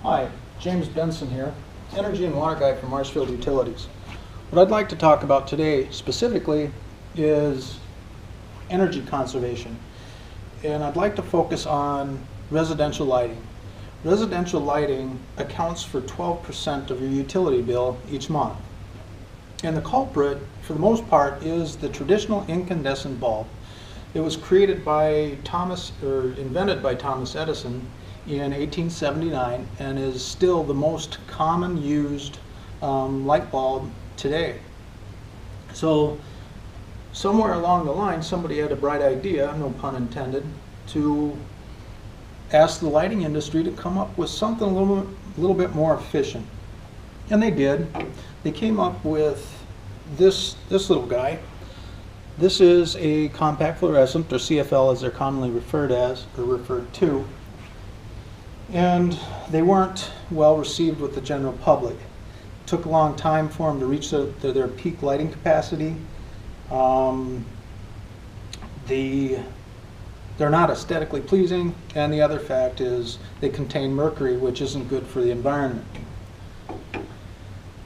Hi, James Benson here, Energy and Water Guy from Marshfield Utilities. What I'd like to talk about today specifically is energy conservation. And I'd like to focus on residential lighting. Residential lighting accounts for 12% of your utility bill each month. And the culprit, for the most part, is the traditional incandescent bulb. It was created by invented by Thomas Edison in 1879 and is still the most common used light bulb today. So somewhere along the line somebody had a bright idea, no pun intended, to ask the lighting industry to come up with something a little bit more efficient. And they did. They came up with this little guy. This is a compact fluorescent, or CFL as they're commonly referred to. And they weren't well received with the general public. It took a long time for them to reach their peak lighting capacity. They're not aesthetically pleasing, and the other fact is they contain mercury, which isn't good for the environment.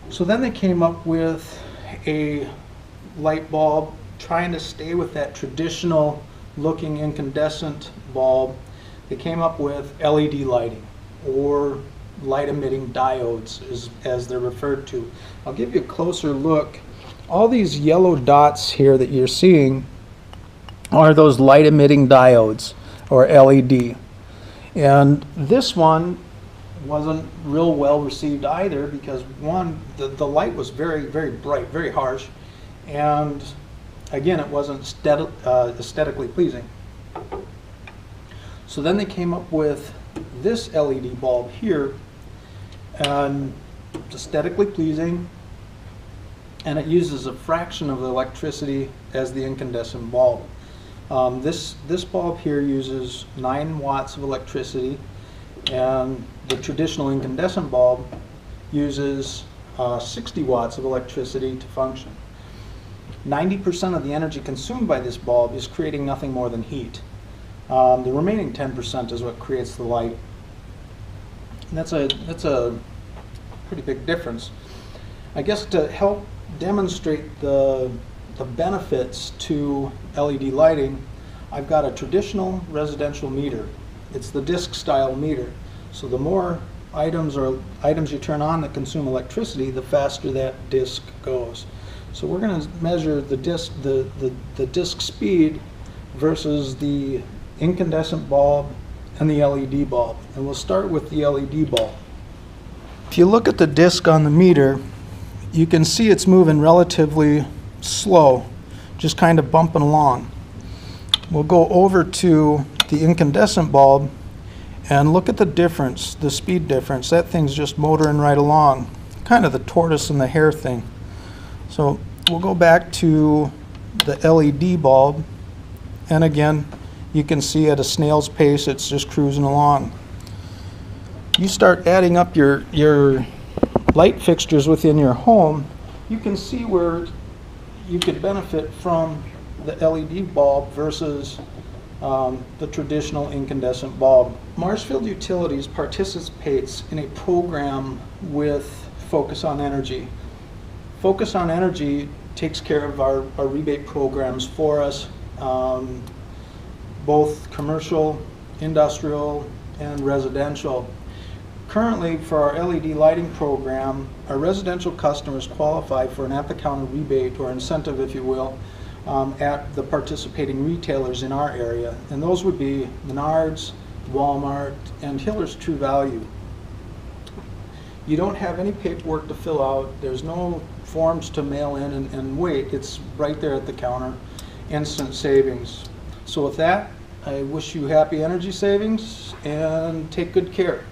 So then they came up with a light bulb trying to stay with that traditional looking incandescent bulb. They came up with LED lighting, or light emitting diodes as they're referred to. I'll give you a closer look. All these yellow dots here that you're seeing are those light emitting diodes, or LED. And this one wasn't real well received either, because one, the light was very, very bright, very harsh, and again, it wasn't aesthetically pleasing. So then they came up with this LED bulb here, and it's aesthetically pleasing, and it uses a fraction of the electricity as the incandescent bulb. This bulb here uses 9 watts of electricity, and the traditional incandescent bulb uses 60 watts of electricity to function. 90% of the energy consumed by this bulb is creating nothing more than heat. The remaining 10% is what creates the light. And that's a pretty big difference. I guess to help demonstrate the benefits to LED lighting, I've got a traditional residential meter. It's the disc style meter. So the more items you turn on that consume electricity, the faster that disc goes. So we're going to measure the disc speed versus the incandescent bulb and the LED bulb. And we'll start with the LED bulb. If you look at the disc on the meter, you can see it's moving relatively slow, just kind of bumping along. We'll go over to the incandescent bulb and look at the difference, the speed difference. That thing's just motoring right along, kind of the tortoise and the hare thing. So we'll go back to the LED bulb, and again, you can see at a snail's pace it's just cruising along. You start adding up your light fixtures within your home, you can see where you could benefit from the LED bulb versus the traditional incandescent bulb. Marshfield Utilities participates in a program with Focus on Energy. Focus on Energy takes care of our rebate programs for us, both commercial, industrial, and residential. Currently, for our LED lighting program, our residential customers qualify for an at-the-counter rebate, or incentive if you will, at the participating retailers in our area. And those would be Menards, Walmart, and Hiller's True Value. You don't have any paperwork to fill out. There's no forms to mail in and wait. It's right there at the counter. Instant savings. So with that, I wish you happy energy savings and take good care.